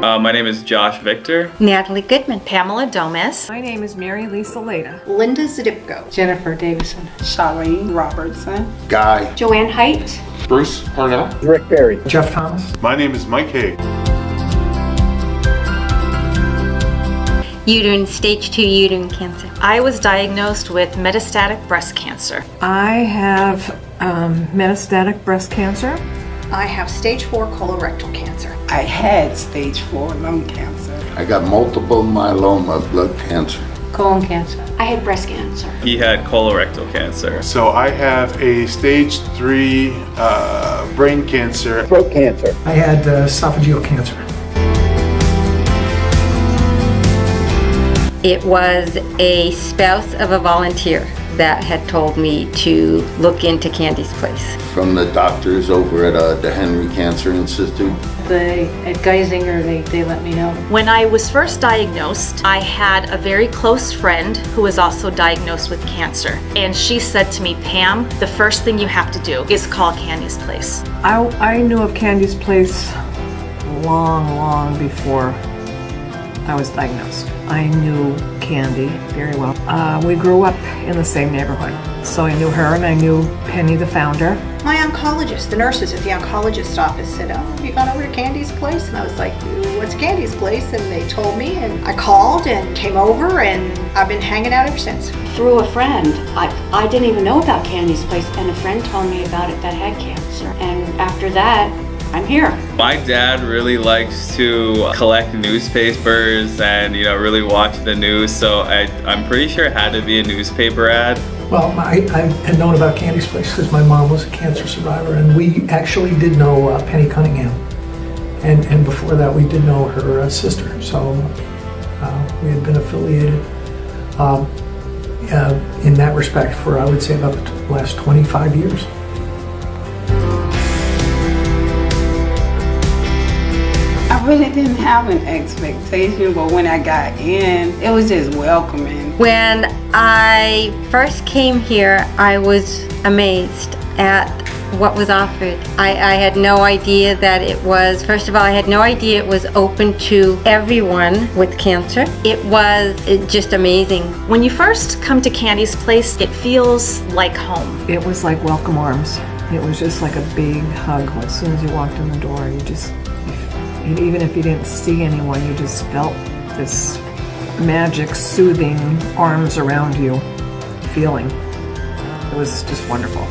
My name is Josh Victor. Natalie Goodman. Pamela Domas. My name is Mary Lisa Leda. Linda Zadipko. Jennifer Davison. Charlene Robertson. Guy. Joanne Height. Bruce Parnell. Rick Berry. Jeff Thomas. My name is Mike Haig. Stage 2 uterine cancer. I was diagnosed with metastatic breast cancer. I have metastatic breast cancer. I have stage 4 colorectal cancer. I had stage 4 lung cancer. I got multiple myeloma, blood cancer. Colon cancer. I had breast cancer. He had colorectal cancer. So I have a stage 3 brain cancer. Throat cancer. I had esophageal cancer. It was a spouse of a volunteer that had told me to look into Candy's Place. From the doctors over at the Henry Cancer Institute. At Geisinger, they let me know. When I was first diagnosed, I had a very close friend who was also diagnosed with cancer. And she said to me, Pam, the first thing you have to do is call Candy's Place. I knew of Candy's Place long before I was diagnosed. I knew Candy very well. We grew up in the same neighborhood. So I knew her and I knew Penny, the founder. My oncologist, the nurses at the oncologist's office said, oh, have you gone over to Candy's Place? And I was like, what's Candy's Place? And they told me, and I called and came over, and I've been hanging out ever since. Through a friend. I didn't even know about Candy's Place, and a friend told me about it that had cancer. And after that, I'm here. My dad really likes to collect newspapers and really watch the news, so I'm pretty sure it had to be a newspaper ad. Well, I had known about Candy's Place because my mom was a cancer survivor, and we actually did know Penny Cunningham. And before that, we did know her sister, so we had been affiliated in that respect for, I would say, about the last 25 years. I really didn't have an expectation, but when I got in, it was just welcoming. When I first came here, I was amazed at what was offered. I had no idea that it was, first of all, I had no idea it was open to everyone with cancer. It was just amazing. When you first come to Candy's Place, it feels like home. It was like welcome arms. It was just like a big hug. As soon as you walked in the door, even if you didn't see anyone, you just felt this magic, soothing arms around you feeling. It was just wonderful.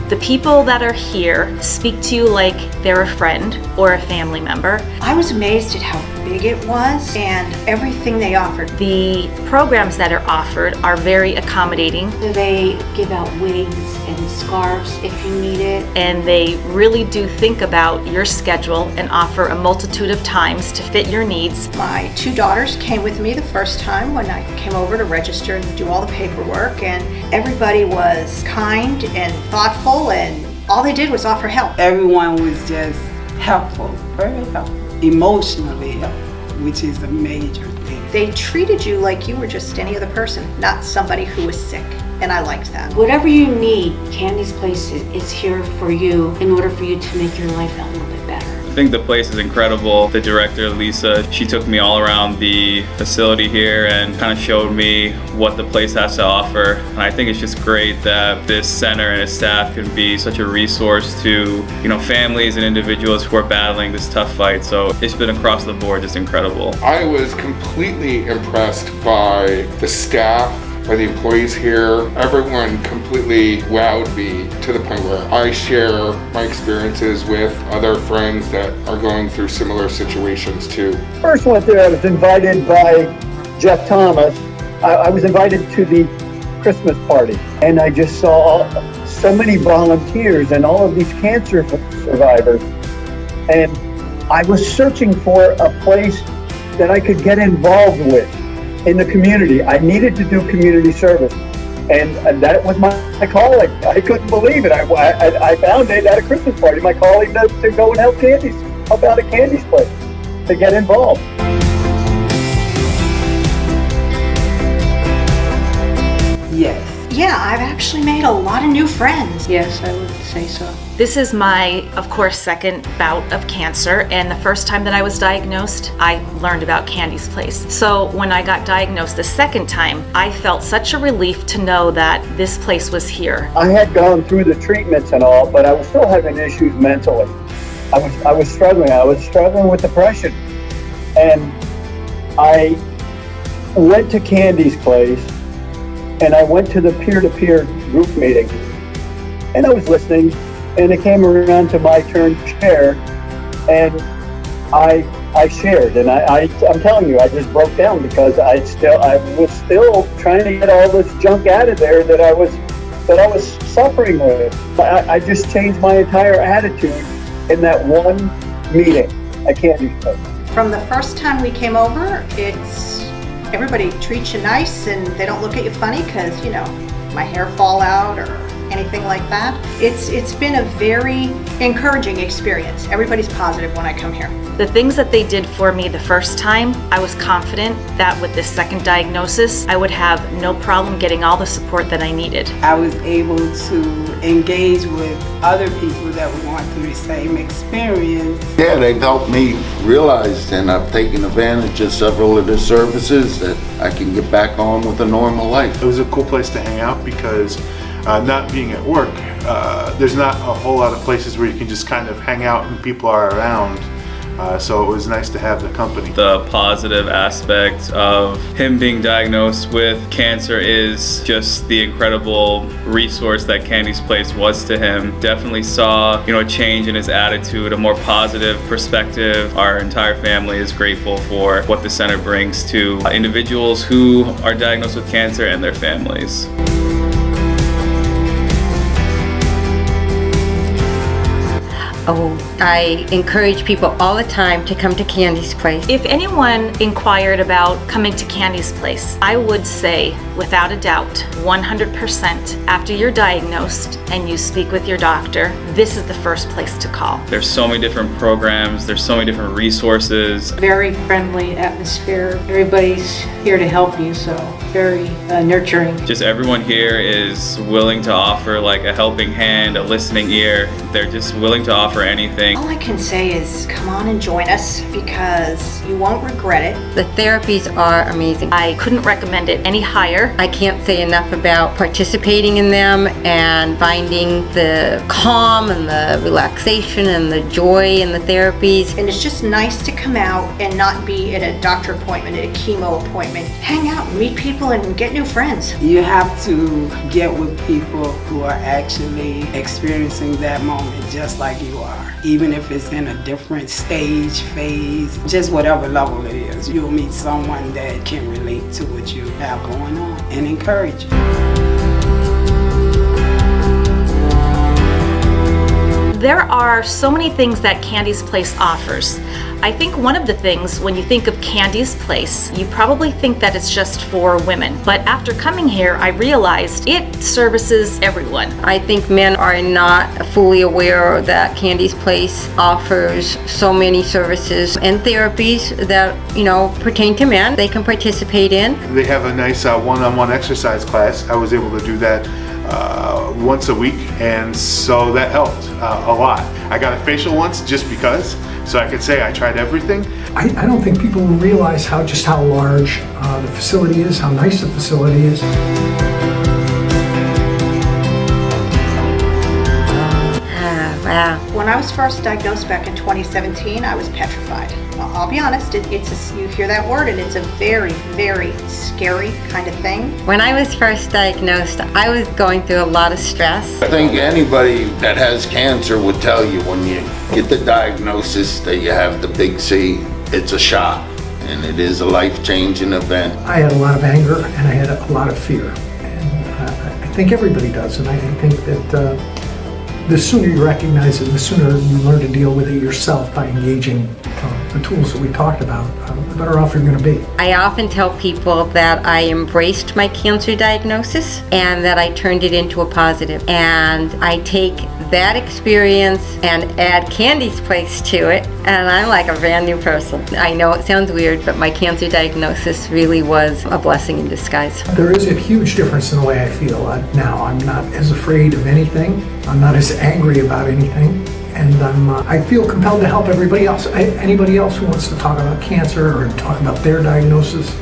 The people that are here speak to you like they're a friend or a family member. I was amazed at how big it was and everything they offered. The programs that are offered are very accommodating. They give out wigs and scarves if you need it. And they really do think about your schedule and offer a multitude of times to fit your needs. My 2 daughters came with me the first time when I came over to register and do all the paperwork, and everybody was kind and thoughtful, and all they did was offer help. Everyone was just helpful, very helpful, emotionally helpful, which is a major thing. They treated you like you were just any other person, not somebody who was sick, and I liked that. Whatever you need, Candy's Place is here for you in order for you to make your life a little bit better. I think the place is incredible. The director, Lisa, she took me all around the facility here and kind of showed me what the place has to offer. And I think it's just great that this center and its staff can be such a resource to, families and individuals who are battling this tough fight. So it's been across the board just incredible. I was completely impressed by the staff, by the employees here. Everyone completely wowed me to the point where I share my experiences with other friends that are going through similar situations too. First went there, I was invited by Jeff Thomas. I was invited to the Christmas party, and I just saw so many volunteers and all of these cancer survivors. And I was searching for a place that I could get involved with in the community. I needed to do community service, and that was my calling. I couldn't believe it. I found it at a Christmas party. My calling to go and help out at Candy's Place, to get involved. Yes. yeah, I've actually made a lot of new friends. Yes, I would say so. This is my, of course, second bout of cancer, and the first time that I was diagnosed, I learned about Candy's Place. So when I got diagnosed the second time, I felt such a relief to know that this place was here. I had gone through the treatments and all, but I was still having issues mentally. I was struggling. I was struggling with depression. And I went to Candy's Place, and I went to the peer-to-peer group meeting, and I was listening, and it came around to my turn to share, and I shared, and I'm telling you, I just broke down because I was still trying to get all this junk out of there that I was suffering with. I just changed my entire attitude in that one meeting at Candy's Place. From the first time we came over, everybody treats you nice and they don't look at you funny because, you know, my hair fall out or anything like that. It's been a very encouraging experience. Everybody's positive when I come here. The things that they did for me the first time, I was confident that with this second diagnosis, I would have no problem getting all the support that I needed. I was able to engage with other people that were going through the same experience. Yeah, they've helped me realize, and I've taken advantage of several of the services that I can get back on with a normal life. It was a cool place to hang out because not being at work, there's not a whole lot of places where you can just kind of hang out and people are around. So it was nice to have the company. The positive aspect of him being diagnosed with cancer is just the incredible resource that Candy's Place was to him. Definitely saw, a change in his attitude, a more positive perspective. Our entire family is grateful for what the center brings to individuals who are diagnosed with cancer and their families. I encourage people all the time to come to Candy's Place. If anyone inquired about coming to Candy's Place, I would say, without a doubt, 100%, after you're diagnosed and you speak with your doctor, this is the first place to call. There's so many different programs, there's so many different resources. Very friendly atmosphere. Everybody's here to help you, so very nurturing. Just everyone here is willing to offer like a helping hand, a listening ear. They're just willing to offer anything. All I can say is come on and join us because you won't regret it. The therapies are amazing. I couldn't recommend it any higher. I can't say enough about participating in them and finding the calm and the relaxation and the joy in the therapies. And it's just nice to come out and not be at a doctor appointment, at a chemo appointment. Hang out, meet people, and get new friends. You have to get with people who are actually experiencing that moment just like you are. Even if it's in a different stage, phase, just whatever level it is, you'll meet someone that can relate to what you have going on and encourage you. There are so many things that Candy's Place offers. I think one of the things, when you think of Candy's Place, you probably think that it's just for women. But after coming here, I realized it services everyone. I think men are not fully aware that Candy's Place offers so many services and therapies that, pertain to men. They can participate in. They have a nice one-on-one exercise class. I was able to do that once a week, and so that helped a lot. I got a facial once just because, so I could say I tried everything. I don't think people realize how large the facility is, how nice the facility is. Wow. When I was first diagnosed back in 2017, I was petrified. I'll be honest, you hear that word and it's a very, very scary kind of thing. When I was first diagnosed, I was going through a lot of stress. I think anybody that has cancer would tell you when you get the diagnosis that you have the big C, it's a shock, and it is a life-changing event. I had a lot of anger and I had a lot of fear. And I think everybody does, and I think that the sooner you recognize it, the sooner you learn to deal with it yourself by engaging the tools that we talked about, the better off you're going to be. I often tell people that I embraced my cancer diagnosis and that I turned it into a positive. And I take that experience and add Candy's place to it, and I'm like a brand new person. I know it sounds weird, but my cancer diagnosis really was a blessing in disguise. There is a huge difference in the way I feel now. I'm not as afraid of anything. I'm not as angry about anything. And I feel compelled to help everybody else. Anybody else who wants to talk about cancer or talk about their diagnosis,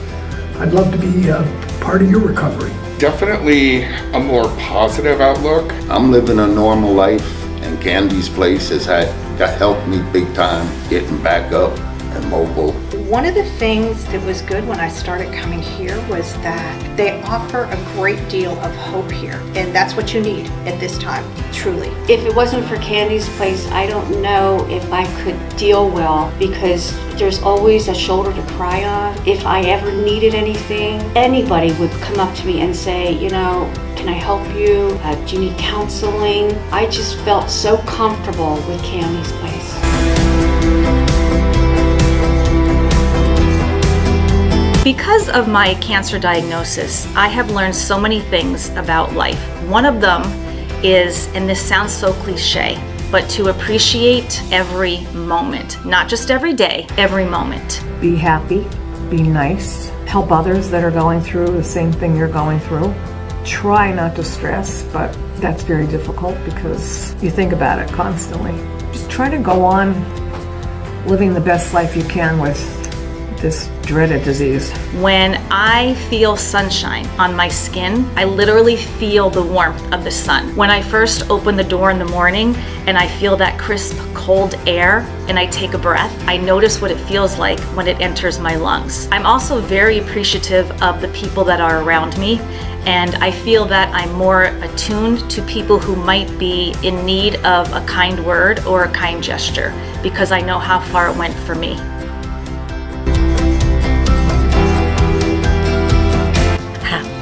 I'd love to be part of your recovery. Definitely a more positive outlook. I'm living a normal life, and Candy's Place has helped me big time getting back up and mobile. One of the things that was good when I started coming here was that they offer a great deal of hope here, and that's what you need at this time, truly. If it wasn't for Candy's Place, I don't know if I could deal well, because there's always a shoulder to cry on. If I ever needed anything, anybody would come up to me and say, you know, can I help you? Do you need counseling? I just felt so comfortable with Candy's Place. Because of my cancer diagnosis, I have learned so many things about life. One of them is, and this sounds so cliche, but to appreciate every moment, not just every day, every moment. Be happy, be nice, help others that are going through the same thing you're going through. Try not to stress, but that's very difficult because you think about it constantly. Just try to go on living the best life you can with this dreaded disease. When I feel sunshine on my skin, I literally feel the warmth of the sun. When I first open the door in the morning and I feel that crisp, cold air and I take a breath, I notice what it feels like when it enters my lungs. I'm also very appreciative of the people that are around me, and I feel that I'm more attuned to people who might be in need of a kind word or a kind gesture, because I know how far it went for me.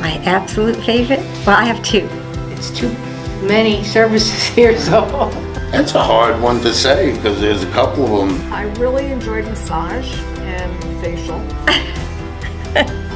My absolute favorite? Well, I have two. It's too many services here, so. That's a hard one to say because there's a couple of them. I really enjoyed massage and facial.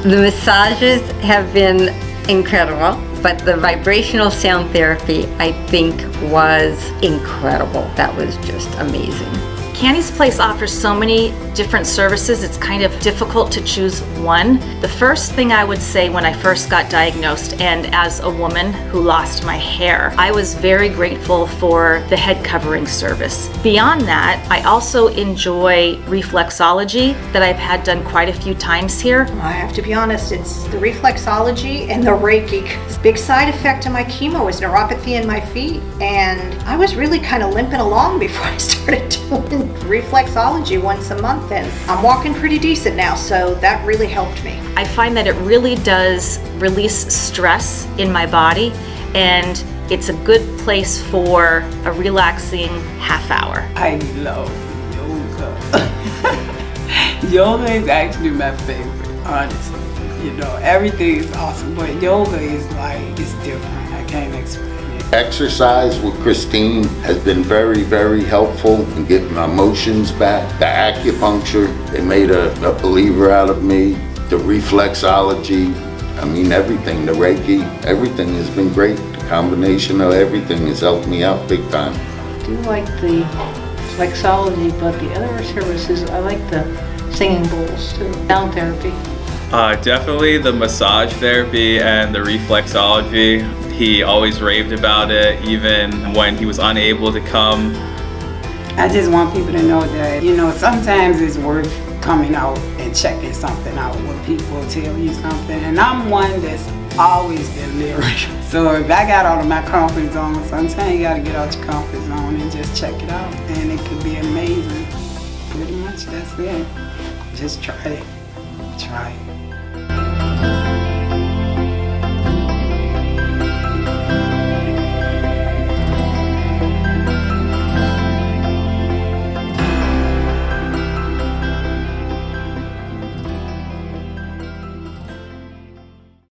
The massages have been incredible, but the vibrational sound therapy, I think, was incredible. That was just amazing. Candy's Place offers so many different services, it's kind of difficult to choose one. The first thing I would say when I first got diagnosed, and as a woman who lost my hair, I was very grateful for the head covering service. Beyond that, I also enjoy reflexology that I've had done quite a few times here. I have to be honest, it's the reflexology and the Reiki. Big side effect of my chemo is neuropathy in my feet, and I was really kind of limping along before I started doing reflexology once a month, and I'm walking pretty decent now, so that really helped me. I find that it really does release stress in my body, and it's a good place for a relaxing half hour. I love yoga. Yoga is actually my favorite, honestly. You know, everything is awesome, but yoga is like, it's different. I can't explain it. Exercise with Christine has been very, very helpful in getting my emotions back. The acupuncture, it made a believer out of me. The reflexology, I mean everything, the Reiki, everything has been great. The combination of everything has helped me out big time. I do like the reflexology, but the other services, I like the singing bowls too, sound therapy. Definitely the massage therapy and the reflexology. He always raved about it, even when he was unable to come. I just want people to know that, you know, sometimes it's worth coming out and checking something out when people tell you something. And I'm one that's always delirious. So if I got out of my comfort zone, sometimes you gotta get out your comfort zone and just check it out. And it could be amazing. Pretty much that's it. Just try it. Try it.